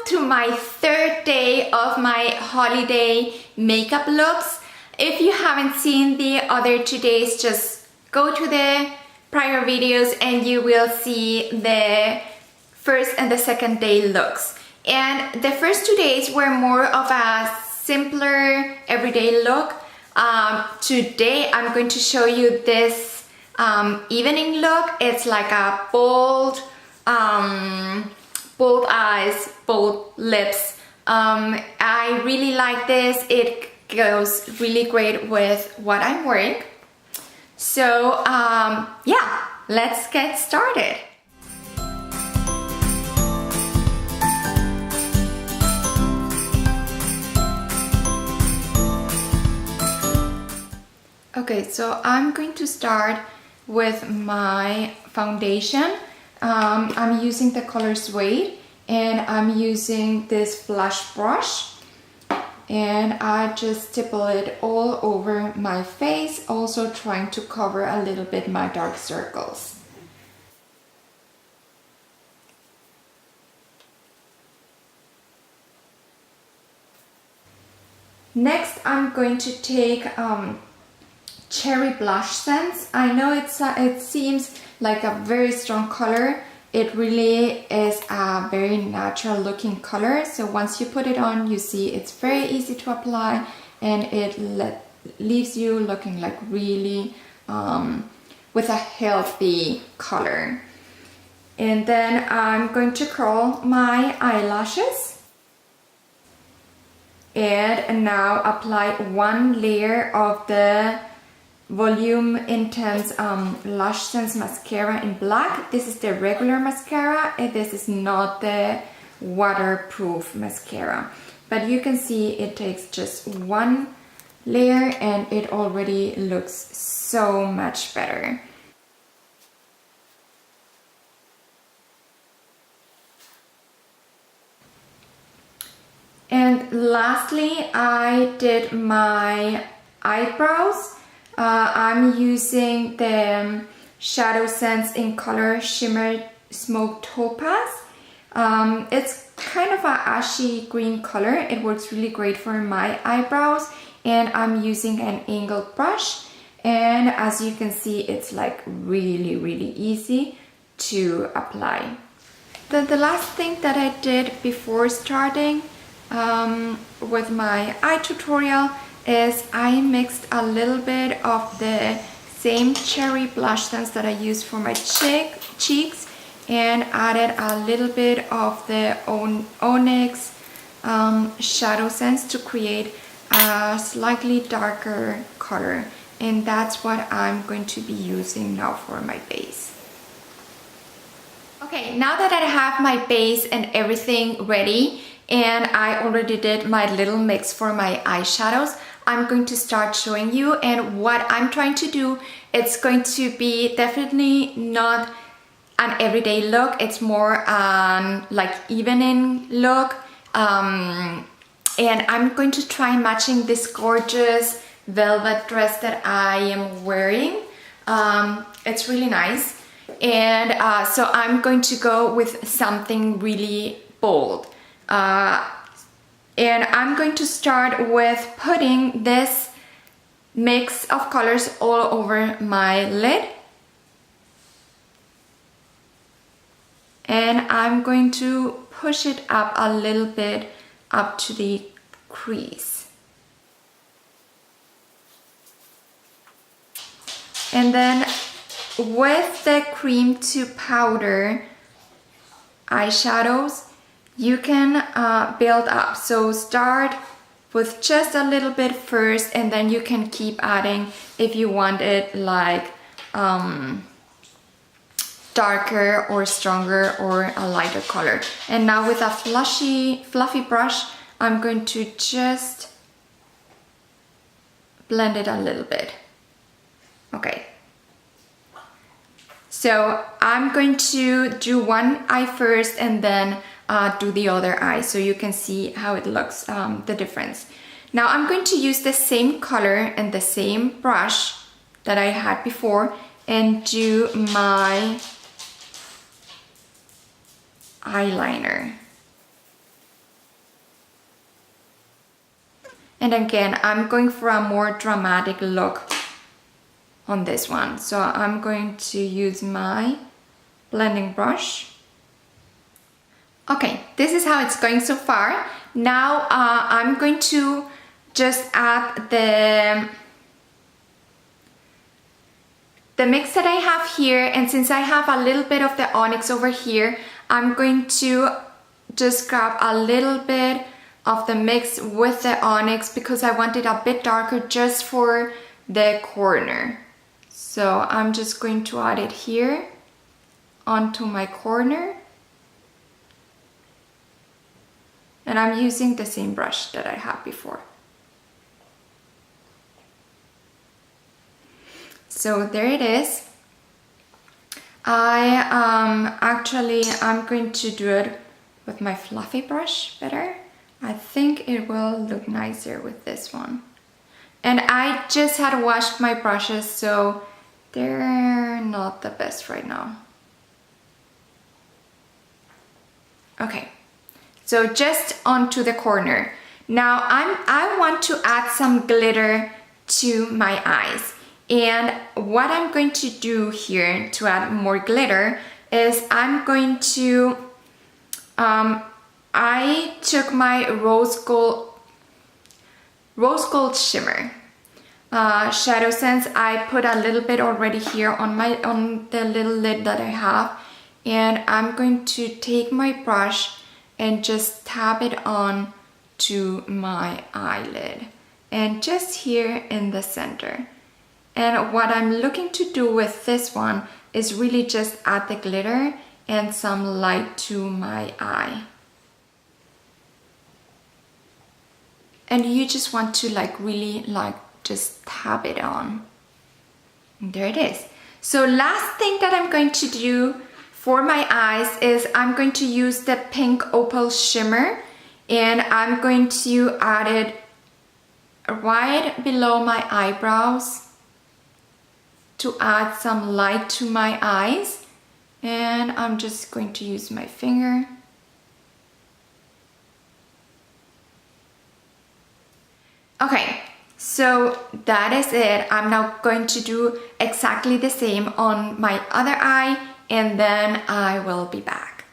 to my third day of my holiday makeup looks. If you haven't seen the other 2 days, just go to the prior videos and you will see the first and the second day looks. And the first 2 days were more of a simpler everyday look. Today I'm going to show you this evening look. It's like a bold eyes, bold lips. I really like this. It goes really great with what I'm wearing. So yeah, let's get started. Okay, so I'm going to start with my foundation. I'm using the color Suede and I'm using this blush brush, and I just stipple it all over my face, also trying to cover a little bit my dark circles. Next, I'm going to take Cherry Blush Scents. I know it seems like a very strong color. It really is a very natural looking color. So once you put it on, you see it's very easy to apply, and it leaves you looking like really with a healthy color. And then I'm going to curl my eyelashes. And now apply one layer of the Volume Intense Lush Sense mascara in black. This is the regular mascara, and this is not the waterproof mascara. But you can see it takes just one layer and it already looks so much better. And lastly, I did my eyebrows. I'm using the Shadow Sense in color Shimmer Smoke Topaz. It's kind of a ashy green color. It works really great for my eyebrows, and I'm using an angled brush. And as you can see, it's like really easy to apply. The last thing that I did before starting with my eye tutorial is I mixed a little bit of the same cherry blush scents that I use for my cheeks and added a little bit of the Onyx Shadow Scents to create a slightly darker color. And that's what I'm going to be using now for my base. Okay, now that I have my base and everything ready, and I already did my little mix for my eyeshadows, I'm going to start showing you. And what I'm trying to do, it's going to be definitely not an everyday look. It's more like evening look. And I'm going to try matching this gorgeous velvet dress that I am wearing. It's really nice. And so I'm going to go with something really bold. And I'm going to start with putting this mix of colors all over my lid. And I'm going to push it up a little bit up to the crease. And then with the cream to powder eyeshadows, you can build up. So start with just a little bit first, and then you can keep adding if you want it like darker or stronger or a lighter color. And now with a fluffy brush, I'm going to just blend it a little bit. Okay. So I'm going to do one eye first and then do the other eye, so you can see how it looks, the difference. Now I'm going to use the same color and the same brush that I had before and do my eyeliner. And again, I'm going for a more dramatic look on this one. So I'm going to use my blending brush. Okay, this is how it's going so far. Now I'm going to just add the mix that I have here, and since I have a little bit of the onyx over here, I'm going to just grab a little bit of the mix with the onyx because I want it a bit darker just for the corner. So I'm just going to add it here onto my corner. And I'm using the same brush that I had before. So there it is. I'm going to do it with my fluffy brush better. I think it will look nicer with this one. And I just had washed my brushes, so they're not the best right now. Okay, so just onto the corner. Now I want to add some glitter to my eyes. And what I'm going to do here to add more glitter is I'm going to, I took my rose gold shimmer shadow sense. I put a little bit already here on the little lid that I have, and I'm going to take my brush and just tap it on to my eyelid and just here in the center. And what I'm looking to do with this one is really just add the glitter and some light to my eye. And you just want to really just tap it on. And there it is. So last thing that I'm going to do for my eyes is I'm going to use the pink opal shimmer, and I'm going to add it right below my eyebrows to add some light to my eyes. And I'm just going to use my finger. Okay, so that is it. I'm now going to do exactly the same on my other eye, and then I will be back.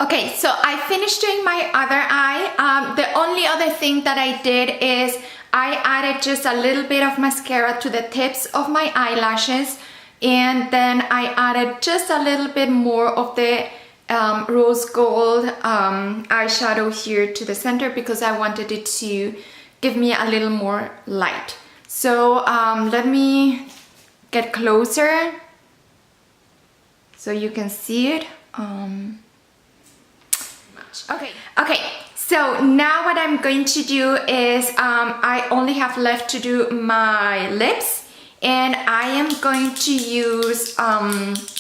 Okay, so I finished doing my other eye. The only other thing that I did is I added just a little bit of mascara to the tips of my eyelashes, and then I added just a little bit more of the rose gold eyeshadow here to the center because I wanted it to give me a little more light. So let me get closer so you can see it. Okay, so now what I'm going to do is I only have left to do my lips, and I am going to use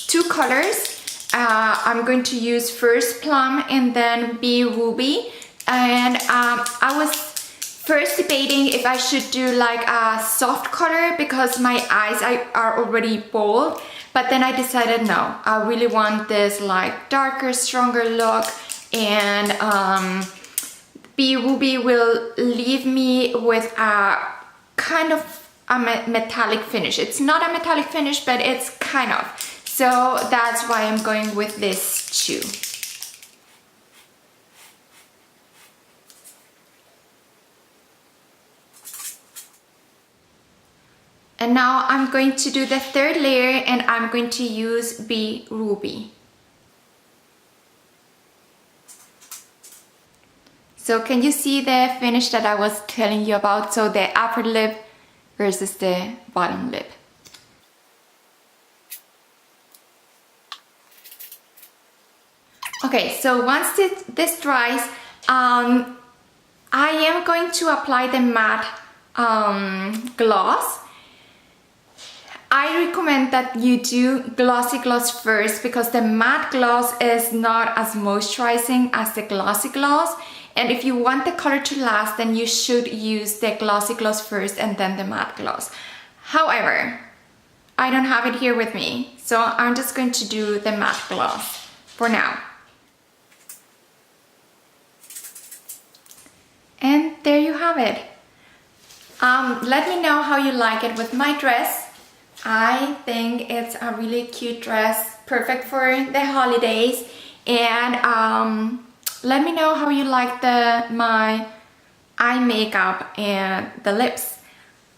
two colors. I'm going to use first Plum and then Be Ruby. And I was first debating if I should do like a soft color because my eyes are already bold, but then I decided no, I really want this like darker, stronger look, and Be Ruby will leave me with a kind of a metallic finish. It's not a metallic finish, but it's kind of. So that's why I'm going with this two. And now I'm going to do the third layer, and I'm going to use Be Ruby. So can you see the finish that I was telling you about? So the upper lip versus the bottom lip. Okay, so once this dries, I am going to apply the matte gloss. I recommend that you do glossy gloss first because the matte gloss is not as moisturizing as the glossy gloss. And if you want the color to last, then you should use the glossy gloss first and then the matte gloss. However, I don't have it here with me, so I'm just going to do the matte gloss for now. And there you have it. Let me know how you like it with my dress. I think it's a really cute dress, perfect for the holidays. And let me know how you like my eye makeup and the lips.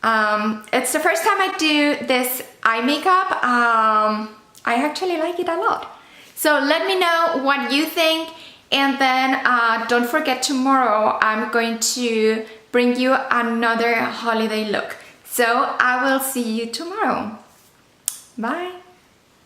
It's the first time I do this eye makeup. I actually like it a lot. So let me know what you think, and then don't forget, tomorrow I'm going to bring you another holiday look. So I will see you tomorrow. Bye.